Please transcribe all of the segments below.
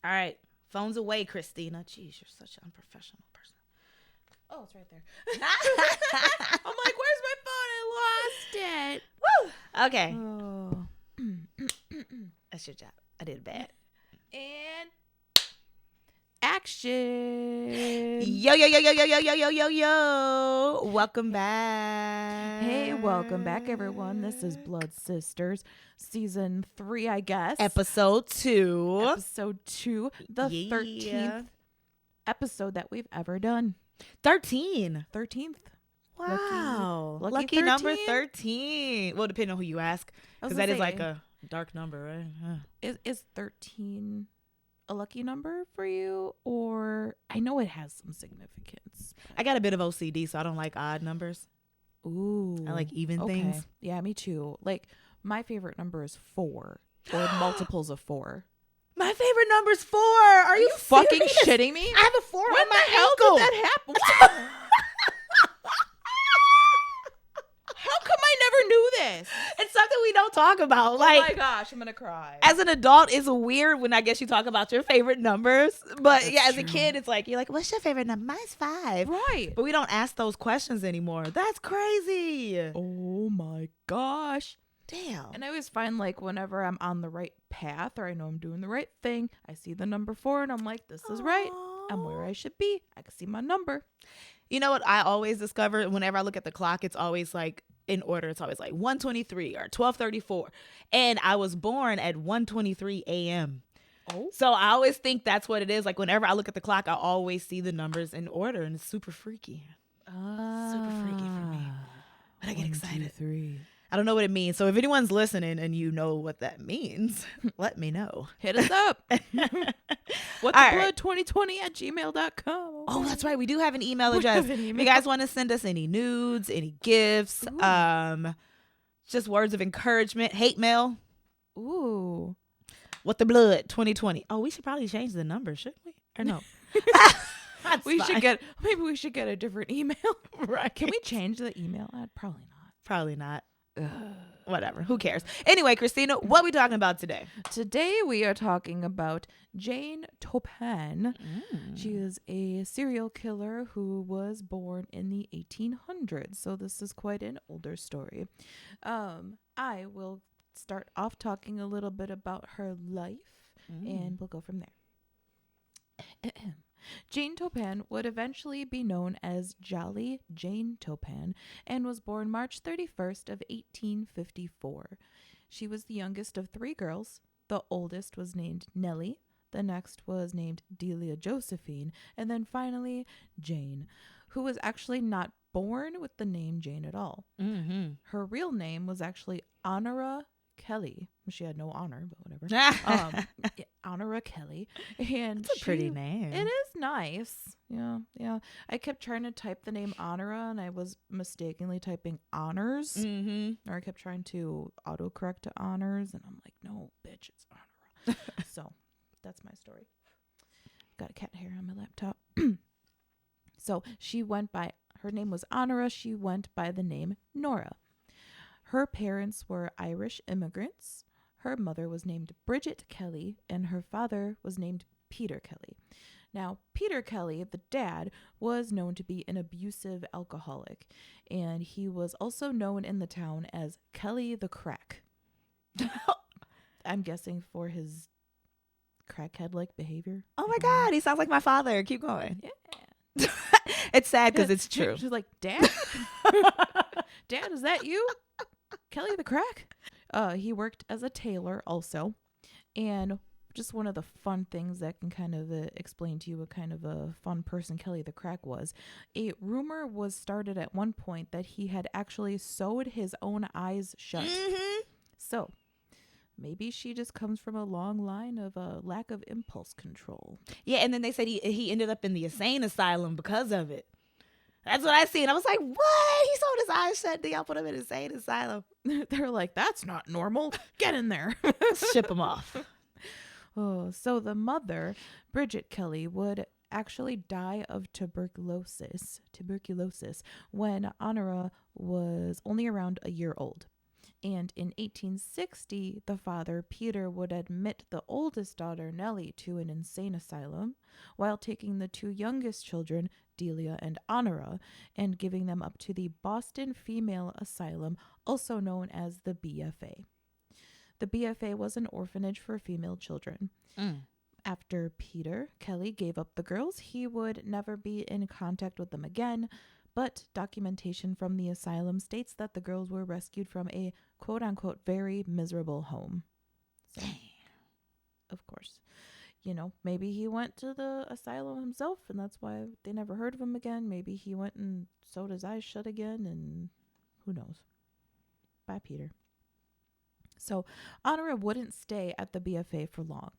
All right. Phone's away, Christina. Jeez, you're such an unprofessional person. Oh, it's right there. I'm like, where's my phone? I lost it. Woo! Okay. Oh. That's your job. I did bad. And action. Yo, yo, yo, yo, yo, yo, yo, yo, yo, yo. Welcome back. Hey, welcome back, everyone. This is Blood Sisters, season 3, I guess. Episode 2. Episode 2, the 13th episode that we've ever done. 13. 13th. Wow. Lucky number 13? 13. Well, depending on who you ask. Because that is like a dark number, right? Is 13 a lucky number for you? Or I know it has some significance. I got a bit of OCD, so I don't like odd numbers. Ooh. I like even things. Yeah, me too. Like, my favorite number is 4 or multiples of 4. My favorite number's 4. Are you fucking serious? shitting me? I have a 4 When on my the hell ankle. did that happen? How come I never knew this? It's something we don't talk about. Oh Like, my gosh, I'm gonna cry. as an adult, it's weird when I guess you talk about your favorite numbers. But That's yeah, as true. a kid, it's like, you're like, what's your favorite number? Mine's 5. Right. But we don't ask those questions anymore. That's crazy. Oh my gosh. Damn. And I always find, like, whenever I'm on the right path or I know I'm doing the right thing, I see the number 4 and I'm like, this is right. I'm where I should be. I can see my number. You know what I always discover whenever I look at the clock, it's always like in order. It's always like 1:23 or 12:34. And I was born at 1:23 a.m. Oh. So I always think that's what it is. Like whenever I look at the clock, I always see the numbers in order, and it's super freaky. Super freaky for me. But I get excited. 1, 2, 3. I don't know what it means. So if anyone's listening and you know what that means, let me know. Hit us up. whattheblood2020@gmail.com. Oh, that's right. We do have an email address. If you guys want to send us any nudes, any gifts, just words of encouragement, hate mail. Ooh. What the blood 2020. Oh, we should probably change the number, shouldn't we? Or no? Maybe we should get a different email. Right. Can we change the email ad? Probably not. Probably not. Whatever. Who cares? Anyway, Christina, what are we talking about today? Today we are talking about Jane Toppan. She is a serial killer who was born in the 1800s. So this is quite an older story. I will start off talking a little bit about her life and we'll go from there. Jane Toppan would eventually be known as Jolly Jane Toppan and was born March 31st of 1854. She was the youngest of 3 girls. The oldest was named Nellie, the next was named Delia Josephine, and then finally Jane, who was actually not born with the name Jane at all. Her real name was actually Honora Kelly. She had no honor, but whatever. Honora Kelly. And It's a pretty name. It is nice. Yeah. I kept trying to type the name Honora, and I was mistakenly typing honors. Or I kept trying to autocorrect to honors, and I'm like, no, bitch, it's Honora. So that's my story. Got a cat hair on my laptop. So her name was Honora. She went by the name Nora. Her parents were Irish immigrants. Her mother was named Bridget Kelly, and her father was named Peter Kelly. Now, Peter Kelly, the dad, was known to be an abusive alcoholic, and he was also known in the town as Kelly the Crack. I'm guessing for his crackhead-like behavior. Oh my God, he sounds like my father. Keep going. Yeah. It's sad because it's true. She's like, Dad? Dad, is that you? Kelly the Crack? He worked as a tailor also. And just one of the fun things that can kind of explain to you what kind of a fun person Kelly the Crack was. A rumor was started at one point that he had actually sewed his own eyes shut. So maybe she just comes from a long line of a lack of impulse control. Yeah, and then they said he ended up in the insane asylum because of it. That's what I seen. I was like, what? He sold his eyes shut. Y'all put him in an insane asylum. They're like, that's not normal. Get in there. Ship him off. Oh, so the mother, Bridget Kelly, would actually die of tuberculosis when Honora was only around a year old. And in 1860, the father, Peter, would admit the oldest daughter, Nellie, to an insane asylum, while taking the two youngest children, Delia and Honora, and giving them up to the Boston Female Asylum, also known as the BFA. The BFA was an orphanage for female children. After Peter, Kelly gave up the girls, he would never be in contact with them again, but documentation from the asylum states that the girls were rescued from a quote-unquote very miserable home. So, of course, maybe he went to the asylum himself, and that's why they never heard of him again. Maybe he went and sewed his eyes shut again, and who knows. Bye, Peter. So, Honora wouldn't stay at the BFA for long.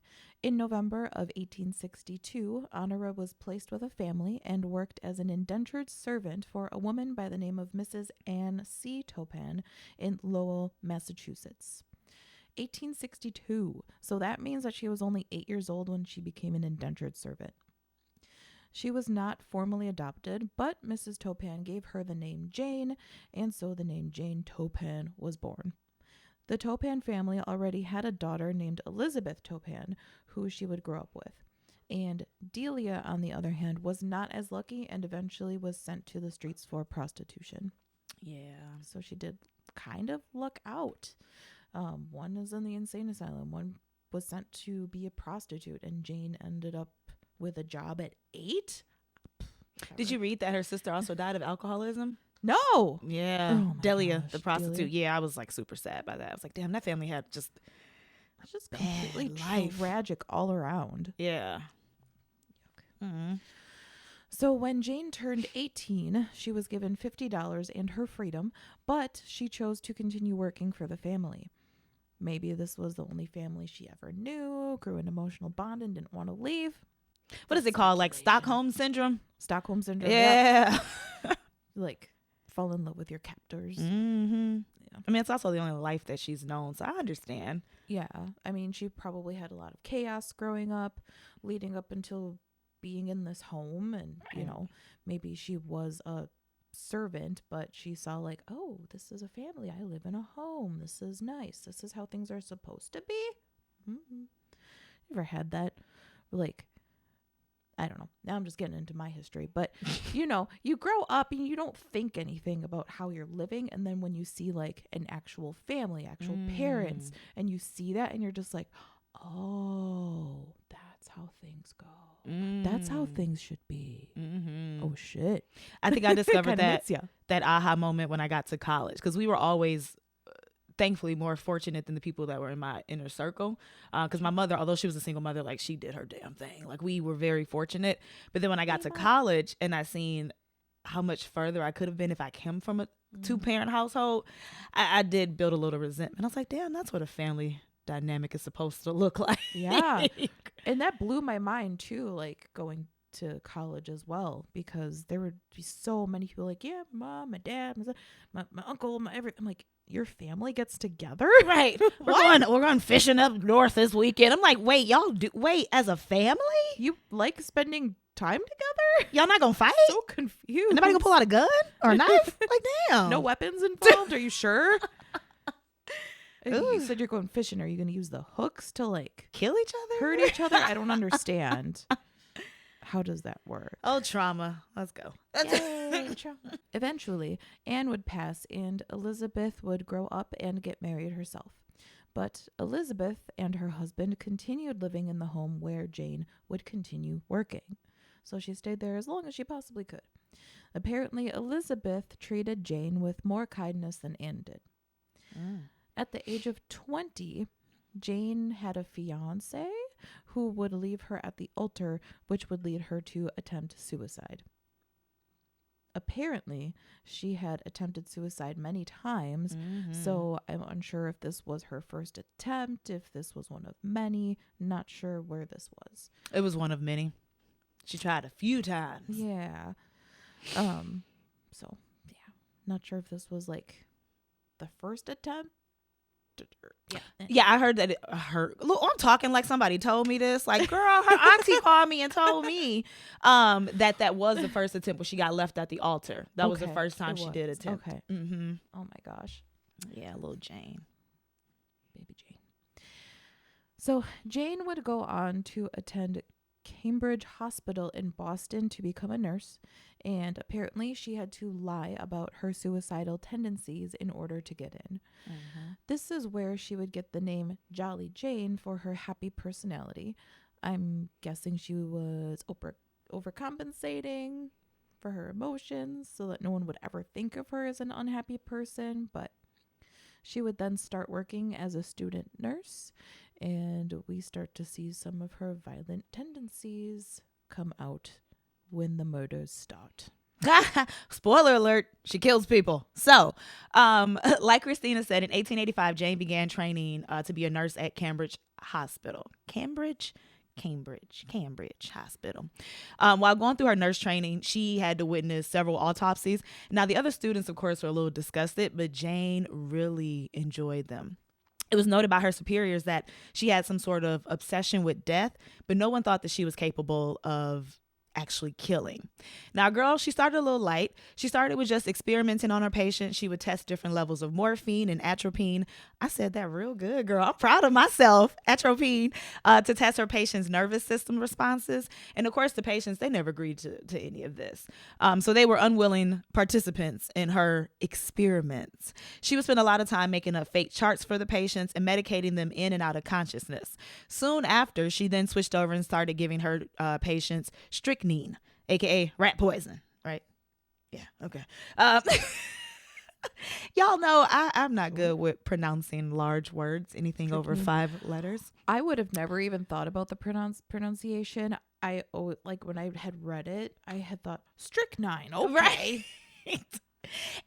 In November of 1862, Honora was placed with a family and worked as an indentured servant for a woman by the name of Mrs. Anne C. Toppan in Lowell, Massachusetts. 1862. So that means that she was only 8 years old when she became an indentured servant. She was not formally adopted, but Mrs. Toppan gave her the name Jane, and so the name Jane Toppan was born. The Toppan family already had a daughter named Elizabeth Toppan, who she would grow up with. And Delia, on the other hand, was not as lucky and eventually was sent to the streets for prostitution. Yeah. So she did kind of luck out. One is in the insane asylum. One was sent to be a prostitute, and Jane ended up with a job at 8. Did you read that her sister also died of alcoholism? No. Yeah. Oh Delia, gosh, the prostitute. Delia. Yeah, I was like super sad by that. I was like, damn, that family had just completely life. Tragic all around. Yeah. Mm-hmm. So when Jane turned 18, she was given $50 and her freedom, but she chose to continue working for the family. Maybe this was the only family she ever knew, grew an emotional bond and didn't want to leave. What is it called? Like Stockholm Syndrome? Stockholm Syndrome. Yeah. Like fall in love with your captors. Mm-hmm. Yeah. I mean, it's also the only life that she's known, so I understand. Yeah. I mean, she probably had a lot of chaos growing up, leading up until being in this home. And, maybe she was a servant, but she saw like, oh, this is a family. I live in a home. This is nice. This is how things are supposed to be. Mm-hmm. Ever had that? Like, I don't know. Now I'm just getting into my history. But, you grow up and you don't think anything about how you're living. And then when you see like an actual family, actual parents, and you see that and you're just like, oh, that's how things go. That's how things should be. Mm-hmm. Oh, shit. I think I discovered that hits ya. that aha moment when I got to college, because we were always thankfully more fortunate than the people that were in my inner circle, because my mother, although she was a single mother, like she did her damn thing. Like we were very fortunate. But then when I got to college and I seen how much further I could have been if I came from a 2-parent household, I did build a little resentment. I was like, damn, that's what a family dynamic is supposed to look like. Yeah. And that blew my mind too, like going to college as well, because there would be so many people like, yeah, my mom, my dad, my uncle, my everything. I'm like, your family gets together? Right. We're going fishing up north this weekend. I'm like, wait, as a family? You like spending time together? Y'all not gonna fight? So confused. Nobody gonna pull out a gun or a knife? Like, damn. No weapons involved? Are you sure? You said you're going fishing. Are you going to use the hooks to like kill each other? Hurt each other? I don't understand. How does that work? Oh, trauma. Let's go. Yay, trauma. Eventually, Anne would pass and Elizabeth would grow up and get married herself. But Elizabeth and her husband continued living in the home where Jane would continue working. So she stayed there as long as she possibly could. Apparently, Elizabeth treated Jane with more kindness than Anne did. At the age of 20, Jane had a fiancé who would leave her at the altar, which would lead her to attempt suicide. Apparently, she had attempted suicide many times, so I'm unsure if this was her first attempt, if this was one of many, not sure where this was. It was one of many. She tried a few times. Yeah. So, yeah, not sure if this was like the first attempt. Yeah, I heard that it hurt. Look, I'm talking like somebody told me this. Like, girl, her auntie called me and told me that was the first attempt when she got left at the altar. That was the first time she did attempt. Okay. Mm-hmm. Oh my gosh. Yeah, little Jane. Baby Jane. So Jane would go on to attend Cambridge Hospital in Boston to become a nurse, and apparently she had to lie about her suicidal tendencies in order to get in. Mm-hmm. This is where she would get the name Jolly Jane for her happy personality. I'm guessing she was overcompensating for her emotions so that no one would ever think of her as an unhappy person, but she would then start working as a student nurse, and we start to see some of her violent tendencies come out when the murders start. Spoiler alert, she kills people. So, like Christina said, in 1885, Jane began training to be a nurse at Cambridge Hospital. Cambridge Hospital. While going through her nurse training, she had to witness several autopsies. Now, the other students, of course, were a little disgusted, but Jane really enjoyed them. It was noted by her superiors that she had some sort of obsession with death, but no one thought that she was capable of actually killing. Now, girl, she started a little light. She started with just experimenting on her patients. She would test different levels of morphine and atropine. I said that real good, girl. I'm proud of myself. Atropine to test her patients' nervous system responses. And of course, the patients, they never agreed to any of this. So they were unwilling participants in her experiments. She would spend a lot of time making up fake charts for the patients and medicating them in and out of consciousness. Soon after, she then switched over and started giving her patients strychnine, aka rat poison, right? Yeah, okay. Y'all know I'm not good with pronouncing large words, anything over 5 letters. I would have never even thought about the pronunciation. Like when I had read it, I had thought strychnine. Okay. Right.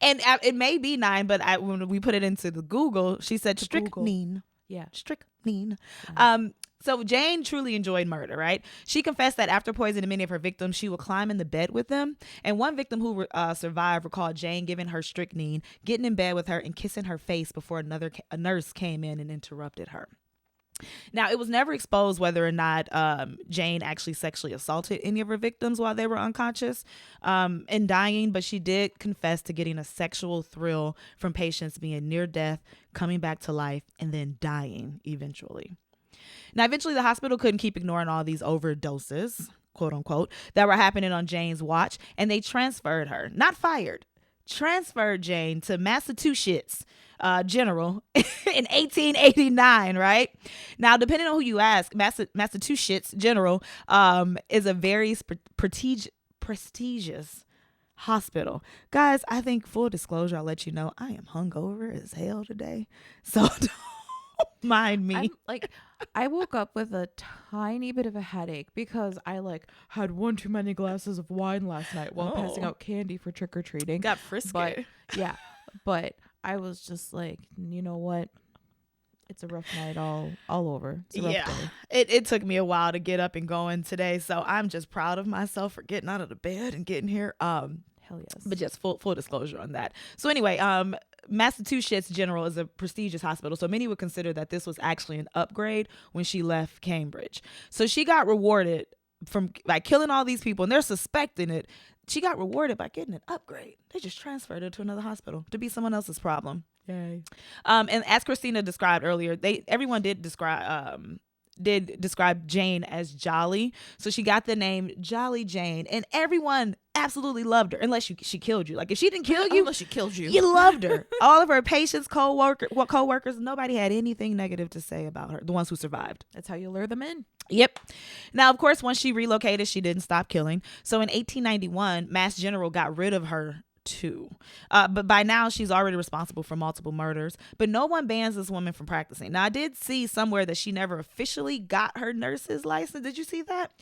And it may be 9, but when we put it into the Google, she said strychnine. Yeah. Strychnine. Yeah. So Jane truly enjoyed murder, right? She confessed that after poisoning many of her victims, she would climb in the bed with them. And one victim who survived recalled Jane giving her strychnine, getting in bed with her, and kissing her face before a nurse came in and interrupted her. Now, it was never exposed whether or not Jane actually sexually assaulted any of her victims while they were unconscious and dying, but she did confess to getting a sexual thrill from patients being near death, coming back to life, and then dying eventually. Now, eventually, the hospital couldn't keep ignoring all these overdoses, quote unquote, that were happening on Jane's watch, and they transferred her, not fired, transferred Jane to Massachusetts General in 1889, right? Now, depending on who you ask, Massachusetts General is a very prestigious hospital. Guys, I think, full disclosure, I'll let you know, I am hungover as hell today. So don't mind me. I woke up with a tiny bit of a headache because I had one too many glasses of wine last night while passing out candy for trick-or-treating. Got frisky. But yeah, but I was just like, you know what? It's a rough night all over. It's a rough day. It took me a while to get up and going today, so I'm just proud of myself for getting out of the bed and getting here. Hell yes. But just full disclosure on that. So anyway, Massachusetts General is a prestigious hospital, so many would consider that this was actually an upgrade when she left Cambridge. So she got rewarded by killing all these people, and they're suspecting it. She got rewarded by getting an upgrade. They just transferred her to another hospital to be someone else's problem. Yay. And as Christina described earlier, everyone did describe Jane as jolly. So she got the name Jolly Jane, and everyone absolutely loved her unless she killed you. Like if she didn't kill you, unless she killed you, you loved her. All of her patients, co-workers, nobody had anything negative to say about her, the ones who survived. That's how you lure them in. Yep. Now, of course, once she relocated, she didn't stop killing. So in 1891, Mass General got rid of her too. But by now she's already responsible for multiple murders, but no one bans this woman from practicing. Now, I did see somewhere that she never officially got her nurse's license. Did you see that?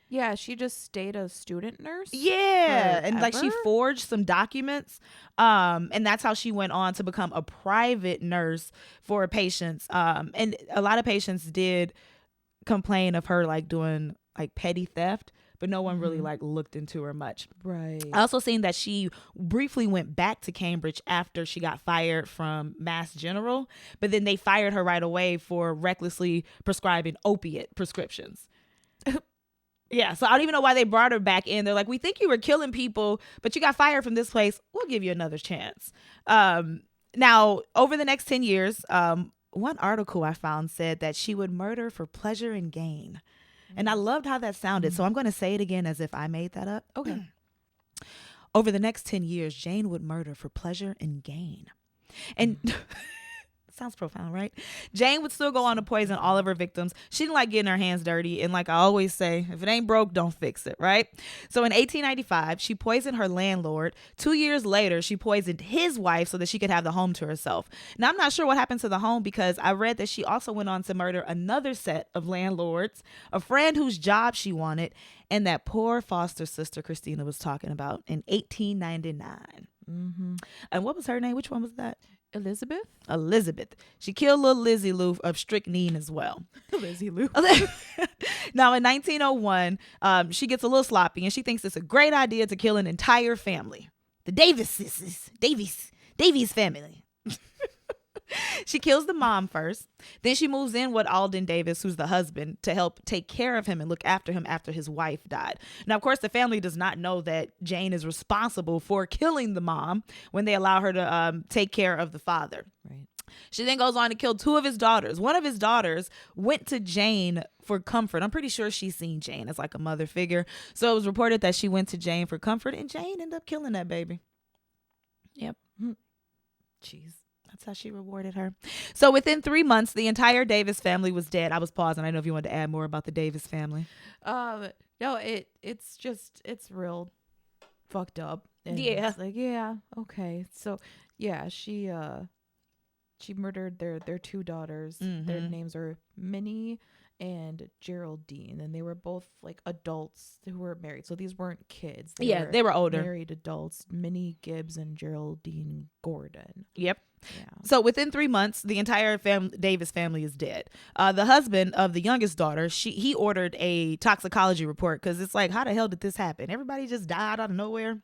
Yeah, she just stayed a student nurse. Yeah. Forever? And she forged some documents. And that's how she went on to become a private nurse for patients. And a lot of patients did complain of her doing petty theft, but no one really looked into her much. Right. I also seen that she briefly went back to Cambridge after she got fired from Mass General, but then they fired her right away for recklessly prescribing opiate prescriptions. Yeah, so I don't even know why they brought her back in. They're like, we think you were killing people, but you got fired from this place. We'll give you another chance. Now, over the next 10 years, one article I found said that she would murder for pleasure and gain. And I loved how that sounded. So I'm going to say it again as if I made that up. Okay. Over the next 10 years, Jane would murder for pleasure and gain. And sounds profound, right? Jane would still go on to poison all of her victims. She didn't like getting her hands dirty. And like I always say, if it ain't broke, don't fix it, right? So in 1895, she poisoned her landlord. 2 years later, she poisoned his wife so that she could have the home to herself. Now, I'm not sure what happened to the home because I read that she also went on to murder another set of landlords, a friend whose job she wanted, and that poor foster sister Christina was talking about in 1899. And what was her name? Which one was that? Elizabeth. She killed little Lizzie Lou of strychnine as well. Lizzie Lou. Now, in 1901, she gets a little sloppy and she thinks it's a great idea to kill an entire family. The Davies family. She kills the mom first. Then she moves in with Alden Davis, who's the husband, to help take care of him and look after him after his wife died. Now, of course, the family does not know that Jane is responsible for killing the mom when they allow her to take care of the father. Right. She then goes on to kill 2 of his daughters. One of his daughters went to Jane for comfort. I'm pretty sure she's seen Jane as like a mother figure. So it was reported that she went to Jane for comfort, and Jane ended up killing that baby. Yep. Jeez. That's how she rewarded her. So within 3 months, the entire Davis family was dead. I was pausing. I don't know if you wanted to add more about the Davis family. No, it's real fucked up. And Yeah. it's like, yeah, okay. So yeah, she murdered their 2 daughters. Their names are Minnie and Geraldine, and they were both like adults who were married. So these weren't kids. They were older. Married adults, Minnie Gibbs and Geraldine Gordon. Yep. Yeah. So within 3 months, the entire Davis family is dead. The husband of the youngest daughter, he ordered a toxicology report because it's like, how the hell did this happen? Everybody just died out of nowhere.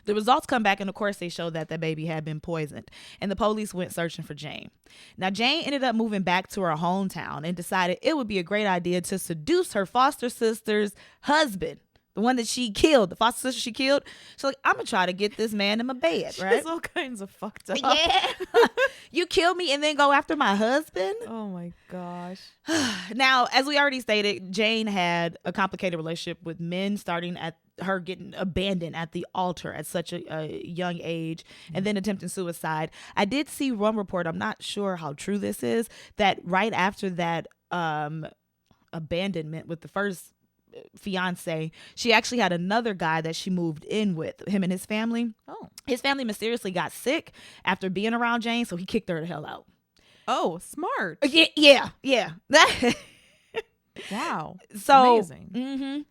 The results come back, and of course, they show that the baby had been poisoned, and the police went searching for Jane. Now, Jane ended up moving back to her hometown and decided it would be a great idea to seduce her foster sister's husband, the one that she killed, the foster sister she killed. She's like, I'm gonna try to get this man in my bed, right? She's all kinds of fucked up. Yeah. You kill me and then go after my husband? Oh my gosh. Now, as we already stated, Jane had a complicated relationship with men, starting at her getting abandoned at the altar at such a young age, and then attempting suicide. I did see one report, I'm not sure how true this is, that right after that abandonment with the first fiance, she actually had another guy that she moved in with, him and his family. His family mysteriously got sick after being around Jane, so he kicked her the hell out. Oh, smart. Yeah. Wow. So amazing.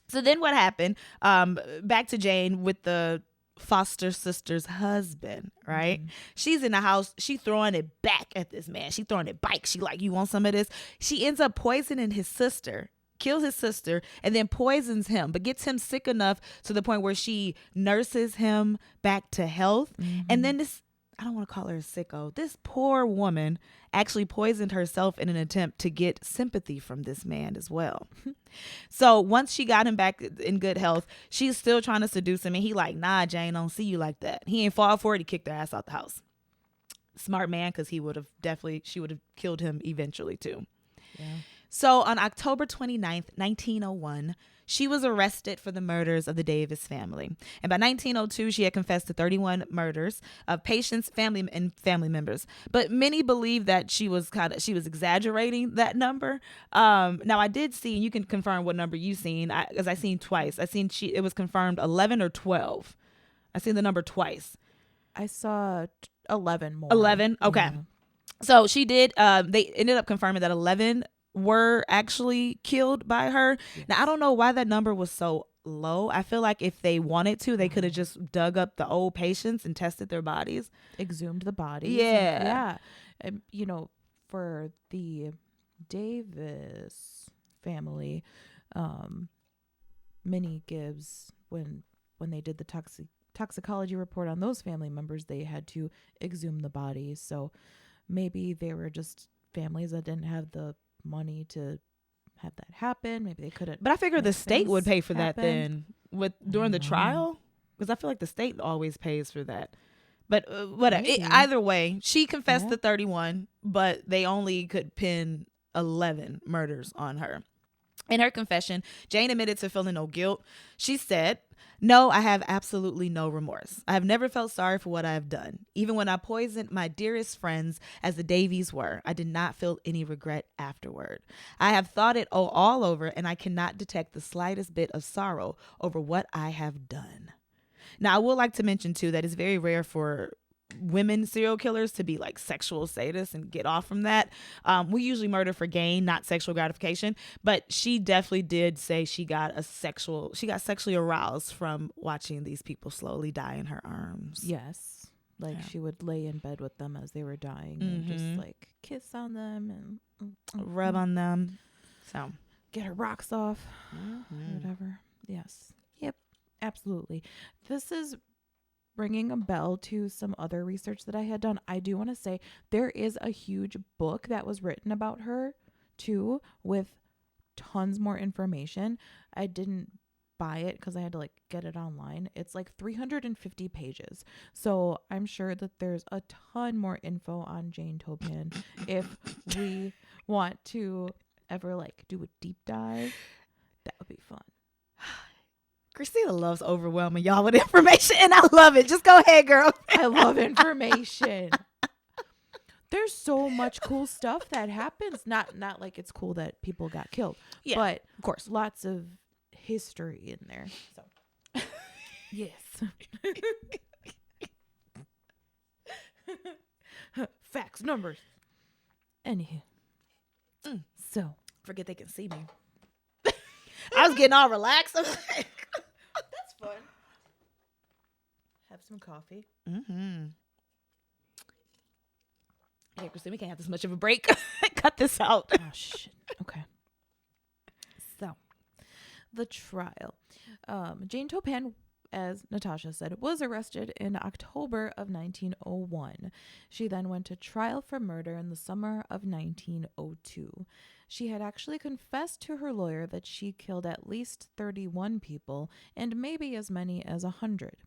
So then what happened? Back to Jane with the foster sister's husband, right? She's in the house. She throwing it back at this man. She throwing it back. She like, you want some of this? She ends up poisoning his sister, kills his sister, and then poisons him, but gets him sick enough to the point where she nurses him back to health. And then this, I don't want to call her a sicko, this poor woman actually poisoned herself in an attempt to get sympathy from this man as well. So once she got him back in good health, she's still trying to seduce him, and he like, nah, Jane, I don't see you like that. He ain't fall for it. He kicked her ass out the house. Smart man, because she would have killed him eventually too. Yeah. So on October 29th, 1901, she was arrested for the murders of the Davis family. And by 1902, she had confessed to 31 murders of patients, family members. But many believe that she was exaggerating that number. Now I did see, and you can confirm what number you seen, because I seen twice. It was confirmed 11 or 12. I seen the number twice. I saw 11 more. 11. Okay. Yeah. So she did. They ended up confirming that 11 were actually killed by her. Yes. Now, I don't know why that number was so low. I feel like if they wanted to, they could have just dug up the old patients and tested their bodies. Exhumed the bodies. Yeah. And, for the Davis family, Minnie Gibbs, when they did the toxicology report on those family members, they had to exhume the bodies. So maybe they were just families that didn't have the money to have that happen. Maybe they couldn't. But I figured the state would pay for happen. that then during the trial, because I feel like the state always pays for that. But whatever. Maybe. Either way, she confessed Yeah. to 31, but they only could pin 11 murders on her. In her confession, Jane admitted to feeling no guilt. She said, "No, I have absolutely no remorse. I have never felt sorry for what I have done. Even when I poisoned my dearest friends, as the Davies were, I did not feel any regret afterward. I have thought it all over, and I cannot detect the slightest bit of sorrow over what I have done." Now, I would like to mention, too, that it's very rare for women serial killers to be like sexual sadists and get off from that. We usually murder for gain, not sexual gratification, but she definitely did say she got sexually aroused from watching these people slowly die in her arms. Yes. Like Yeah. she would lay in bed with them as they were dying and just like kiss on them and Rub on them. So get her rocks off, whatever. Yes. Yep. Absolutely. This is ringing a bell to some other research that I had done. I do want to say there is a huge book that was written about her too, with tons more information. I didn't buy it because I had to like get it online. It's like 350 pages. So I'm sure that there's a ton more info on Jane Toppan if we want to ever like do a deep dive. That would be fun. Christina loves overwhelming y'all with information, and I love it. Just go ahead, girl. I love information. There's so much cool stuff that happens. Not like it's cool that people got killed, Yeah, but of course. lots of history in there. So yes. Facts, numbers. Anywho. So Forget they can see me. I was getting all relaxed. I was like, that's fun. Have some coffee. Hey, Christina, we can't have this much of a break. Cut this out. Oh shit. Okay. So, the trial. Jane Toppan, as Natasha said, was arrested in October of 1901. She then went to trial for murder in the summer of 1902. She had actually confessed to her lawyer that she killed at least 31 people and maybe as many as 100.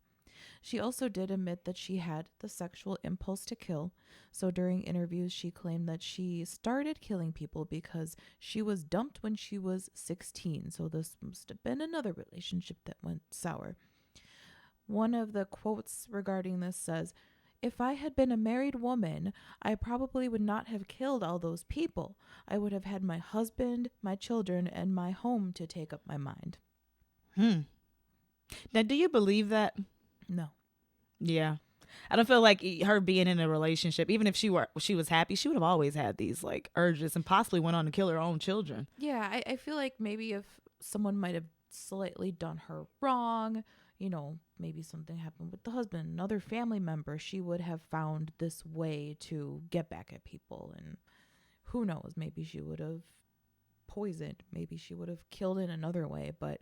She also did admit that she had the sexual impulse to kill. So during interviews, she claimed that she started killing people because she was dumped when she was 16. So this must have been another relationship that went sour. One of the quotes regarding this says, "If I had been a married woman, I probably would not have killed all those people. I would have had my husband, my children, and my home to take up my mind." Now, do you believe that? No. Yeah. I don't feel like her being in a relationship, even if she was happy, she would have always had these like urges and possibly went on to kill her own children. Yeah, I feel like maybe if someone might have slightly done her wrong, maybe something happened with the husband, another family member, she would have found this way to get back at people. And who knows, maybe she would have poisoned, maybe she would have killed in another way. But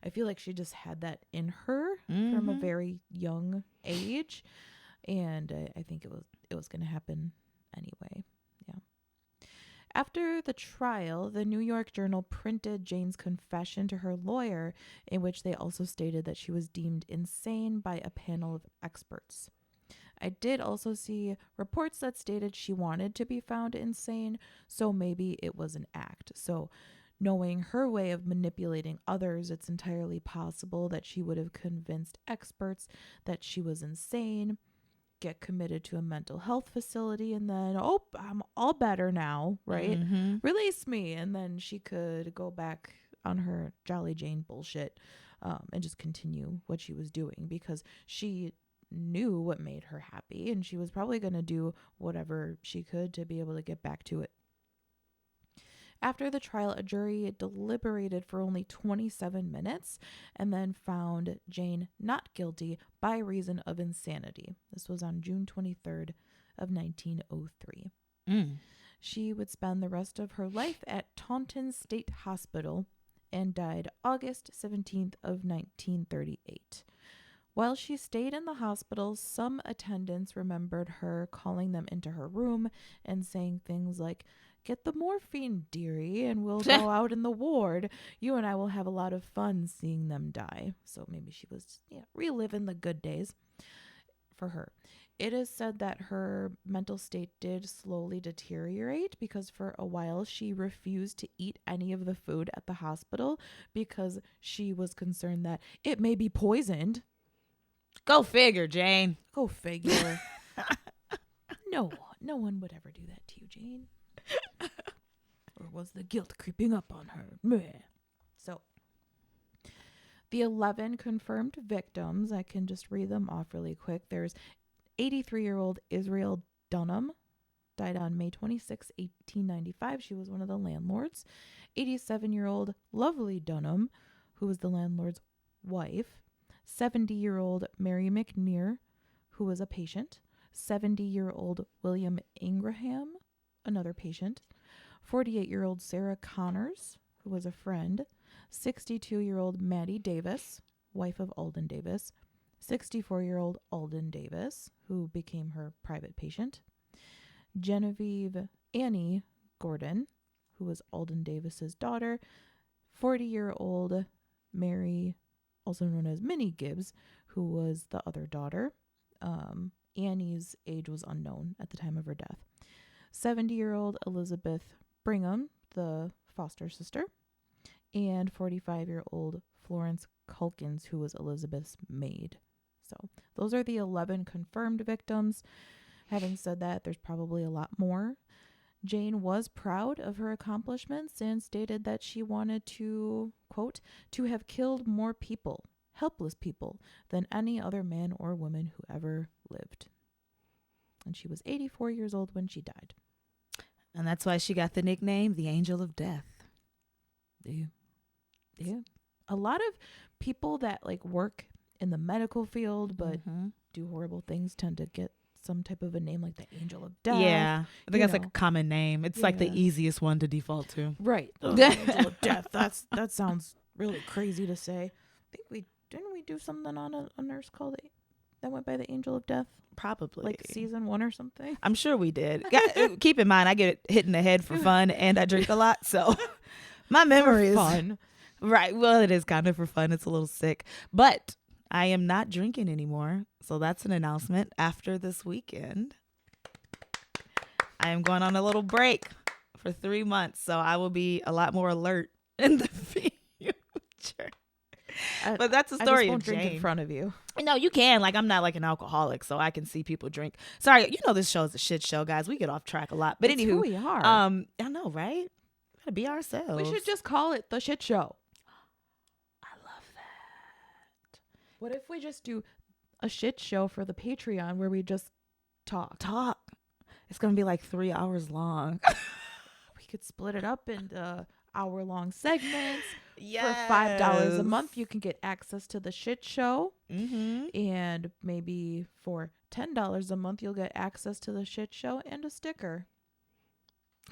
I feel like she just had that in her from a very young age. And I think it was going to happen anyway. Yeah. After the trial, the New York Journal printed Jane's confession to her lawyer, in which they also stated that she was deemed insane by a panel of experts. I did also see reports that stated she wanted to be found insane, so maybe it was an act. So knowing her way of manipulating others, it's entirely possible that she would have convinced experts that she was insane, get committed to a mental health facility, and then, "Oh, I'm all better now, right? Release me." And then she could go back on her Jolly Jane bullshit and just continue what she was doing, because she knew what made her happy and she was probably going to do whatever she could to be able to get back to it. After the trial, a jury deliberated for only 27 minutes and then found Jane not guilty by reason of insanity. This was on June 23rd of 1903. She would spend the rest of her life at Taunton State Hospital and died August 17th of 1938. While she stayed in the hospital, some attendants remembered her calling them into her room and saying things like, "Get the morphine, dearie, and we'll go out in the ward. You and I will have a lot of fun seeing them die." So maybe she was reliving the good days for her. It is said that her mental state did slowly deteriorate because for a while she refused to eat any of the food at the hospital because she was concerned that it may be poisoned. Go figure, Jane. Go figure. No one would ever do that to you, Jane. Or was the guilt creeping up on her? Meh. So, the 11 confirmed victims, I can just read them off really quick. There's 83-year-old Israel Dunham, died on May 26, 1895. She was one of the landlords. 87-year-old Lovely Dunham, who was the landlord's wife. 70-year-old Mary McNear, who was a patient. 70-year-old William Ingraham, another patient. 48-year-old Sarah Connors, who was a friend. 62-year-old Maddie Davis, wife of Alden Davis. 64-year-old Alden Davis, who became her private patient. Genevieve Annie Gordon, who was Alden Davis's daughter. 40-year-old Mary, also known as Minnie Gibbs, who was the other daughter. Annie's age was unknown at the time of her death. 70-year-old Elizabeth Brigham, the foster sister. And 45-year-old Florence Culkins, who was Elizabeth's maid. So those are the 11 confirmed victims. Having said that, there's probably a lot more. Jane was proud of her accomplishments and stated that she wanted to, quote, to have killed more people, helpless people, than any other man or woman who ever lived. And she was 84 years old when she died. And that's why she got the nickname the Angel of Death. Yeah. A lot of people that like work in the medical field but do horrible things tend to get some type of a name like the Angel of Death. Yeah. I think that's like a common name. It's like the easiest one to default to. Right. The Angel of Death. That sounds really crazy to say. I think didn't we do something on a nurse called that went by the Angel of Death? Probably. Like season 1 or something. I'm sure we did. Keep in mind, I get hit in the head for fun and I drink a lot. So my memory is fun. Right. Well, it is kind of for fun. It's a little sick. But I am not drinking anymore. So that's an announcement after this weekend. I am going on a little break for 3 months. So I will be a lot more alert in the future. But that's the story. I just won't drink in front of you. No, you can. Like, I'm not like an alcoholic, so I can see people drink. Sorry, you know this show is a shit show, guys. We get off track a lot. But It's anywho, who we are. I know, right? We gotta be ourselves. We should just call it the shit show. I love that. What if we just do a shit show for the Patreon where we just talk? It's gonna be like 3 hours long. We could split it up into hour-long segments. Yes. For $5 a month, you can get access to the shit show. Mm-hmm. And maybe for $10 a month, you'll get access to the shit show and a sticker.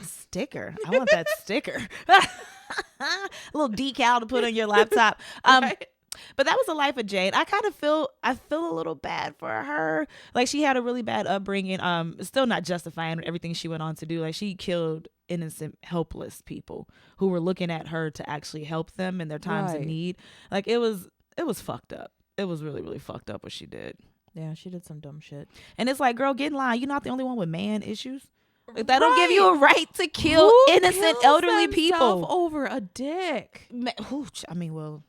Sticker? I want that sticker. A little decal to put on your laptop. Right? But that was the life of Jane. I feel a little bad for her. Like, she had a really bad upbringing. Still not justifying everything she went on to do. Like, she killed innocent, helpless people who were looking at her to actually help them in their times of need. Like, it was fucked up. It was really, really fucked up what she did. Yeah, she did some dumb shit. And it's like, girl, get in line. You're not the only one with man issues. Like, that don't give you a right to kill innocent elderly people over a dick. I mean, well,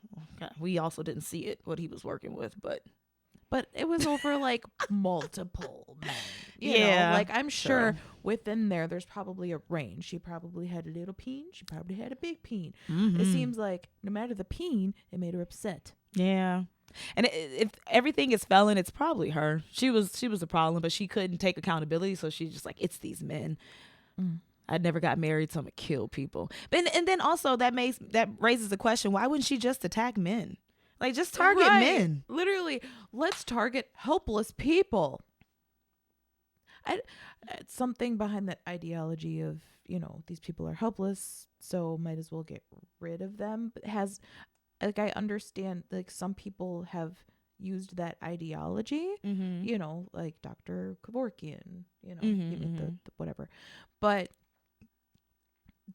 we also didn't see it, what he was working with, but it was over like multiple men. You know, like I'm sure within there's probably a range. She probably had a little peen. She probably had a big peen. Mm-hmm. It seems like no matter the peen, it made her upset. Yeah. And if everything is felon, it's probably her. She was the problem, but she couldn't take accountability, so she's just like, it's these men. I never got married, so I'm gonna kill people. And then also that raises the question: why wouldn't she just attack men? Like, just target men. Literally, let's target helpless people. It's something behind that ideology of, these people are helpless, so might as well get rid of them. But I understand, like, some people have used that ideology, like Dr. Kevorkian, the whatever. But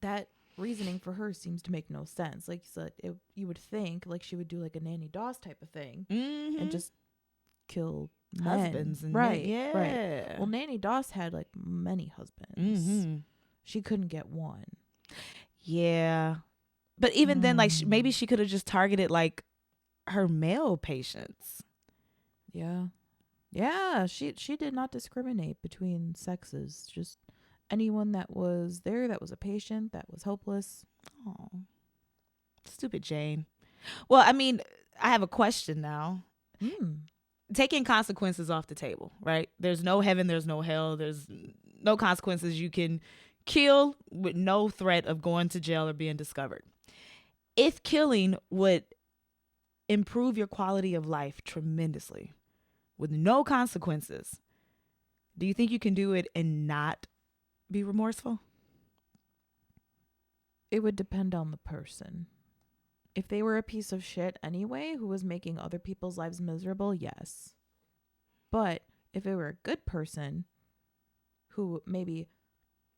that reasoning for her seems to make no sense. Like you said, you would think like she would do like a Nanny Doss type of thing and just kill men. husbands. And Right. Yeah. Right. Well, Nanny Doss had like many husbands. Mm-hmm. She couldn't get one. Yeah. But even then, like, maybe she could have just targeted, like, her male patients. Yeah. Yeah. She did not discriminate between sexes. Just anyone that was there, that was a patient, that was hopeless. Oh, stupid Jane. Well, I mean, I have a question now. Taking consequences off the table, right? There's no heaven, there's no hell, there's no consequences. You can kill with no threat of going to jail or being discovered. If killing would improve your quality of life tremendously with no consequences, do you think you can do it and not be remorseful? It would depend on the person. If they were a piece of shit anyway, who was making other people's lives miserable, yes. But if they were a good person who maybe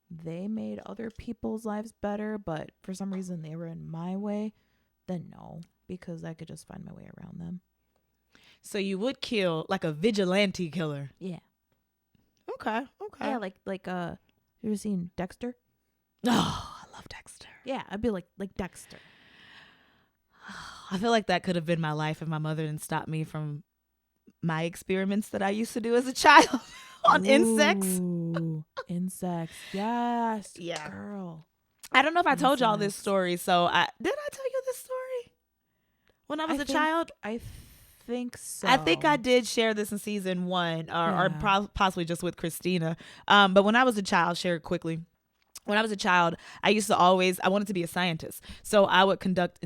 they made other people's lives better, but for some reason they were in my way, then no, because I could just find my way around them. So you would kill like a vigilante killer? Yeah. Okay. Yeah, like you ever seen Dexter? Oh, I love Dexter. Yeah, I'd be like Dexter. I feel like that could have been my life if my mother didn't stop me from my experiments that I used to do as a child on insects. Insects. Yes. Yeah. Girl. I don't know if I told y'all this story. So did I tell you this story when I was a child? I think so. I think I did share this in season 1 or possibly just with Christina. But when I was a child, share it quickly. When I was a child, I wanted to be a scientist. So I would conduct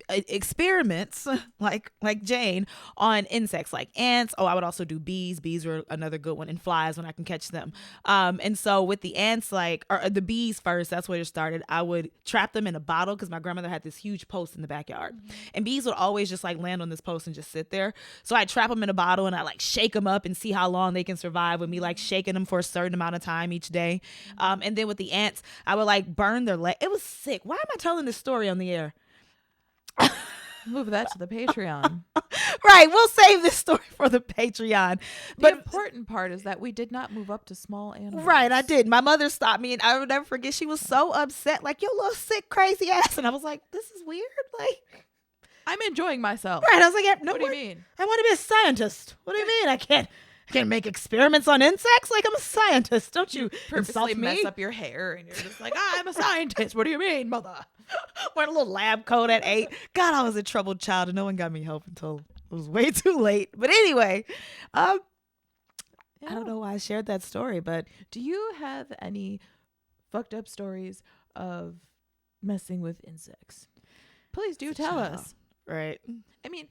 experiments like Jane on insects like ants. Oh, I would also do bees. Bees were another good one, and flies when I can catch them. And so with the ants, or the bees first, that's where it started. I would trap them in a bottle because my grandmother had this huge post in the backyard. And bees would always just like land on this post and just sit there. So I'd trap them in a bottle and I like shake them up and see how long they can survive with me like shaking them for a certain amount of time each day. And then with the ants, I would like burn their leg. It was sick. Why am I telling this story on the air? Move that to the Patreon. Right. We'll save this story for the Patreon. The important part is that we did not move up to small animals. Right. I did. My mother stopped me and I would never forget. She was so upset. Like, your little sick, crazy ass. And I was like, this is weird. Like, I'm enjoying myself. Right. I was like, yeah, no, what do you mean? I want to be a scientist. What do you mean? I can't make experiments on insects? Like, I'm a scientist. Don't you purposely mess up your hair and you're just like, I'm a scientist. What do you mean, mother? Wearing a little lab coat at 8. God, I was a troubled child and no one got me help until it was way too late. But anyway, I don't know why I shared that story, but do you have any fucked up stories of messing with insects? Please do tell us. Right. I mean,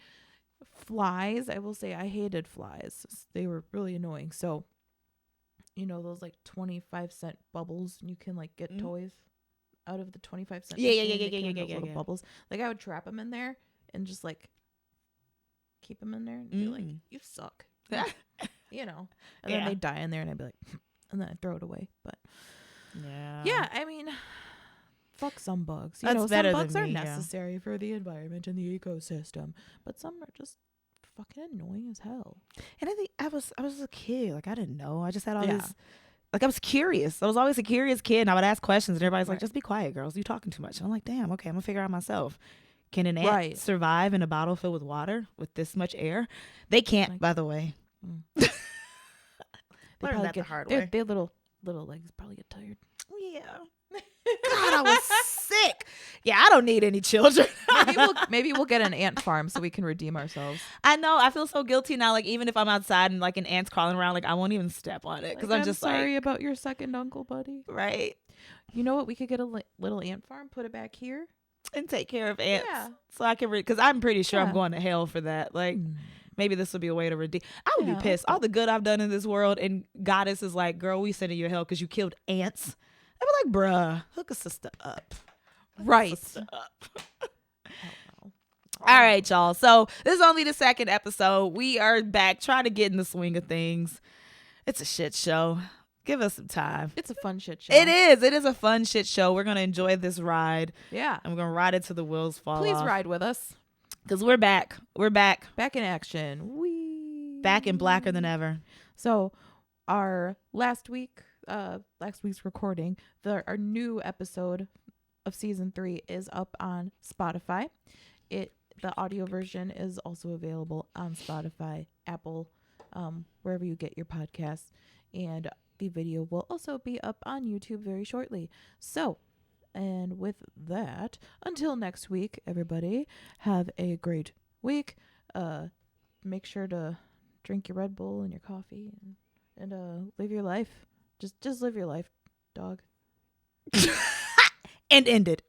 flies, I will say I hated flies. They were really annoying. So, you know, those like 25-cent bubbles, and you can like get toys out of the 25-cent. Yeah. Bubbles. Like, I would trap them in there and just like keep them in there and be like, you suck. You know, and then they die in there and I'd be like, and then I'd throw it away. But yeah, I mean, fuck some bugs. You know, some bugs are necessary for the environment and the ecosystem, but some are just fucking annoying as hell. And I think I was a kid. Like, I didn't know. I just had all this. Like, I was curious. I was always a curious kid, and I would ask questions, and everybody's like, just be quiet, girls. You talking too much. And I'm like, damn, okay, I'm going to figure out myself. Can an ant survive in a bottle filled with water with this much air? They can't, by the way. They Learned that the hard way. Their little legs probably get tired. Yeah. God, I was sick. Yeah, I don't need any children. maybe we'll get an ant farm so we can redeem ourselves. I know. I feel so guilty now. Like, even if I'm outside and like an ant's crawling around, like, I won't even step on it because like, I'm just sorry about your second uncle, buddy. Right. You know what? We could get a little ant farm, put it back here, and take care of ants. So I can because I'm pretty sure I'm going to hell for that. Like. Maybe this will be a way to redeem. I would be pissed. All the good I've done in this world, and Goddess is like, girl, we sending you to hell because you killed ants. I'd be like, bruh, hook a sister up. Right. All right, y'all. So this is only the second episode. We are back trying to get in the swing of things. It's a shit show. Give us some time. It's a fun shit show. It is. It is a fun shit show. We're going to enjoy this ride. Yeah. And we're going to ride it till the wheels fall off. Please ride with us. Because we're back. We're back. Back in action. Wee. Back and blacker than ever. So our last week's recording, our new episode of season 3 is up on Spotify. The audio version is also available on Spotify, Apple, wherever you get your podcasts, and the video will also be up on YouTube very shortly. So, and with that, until next week, everybody, have a great week. Make sure to drink your Red Bull and your coffee and live your life. Just live your life, dog. And end it.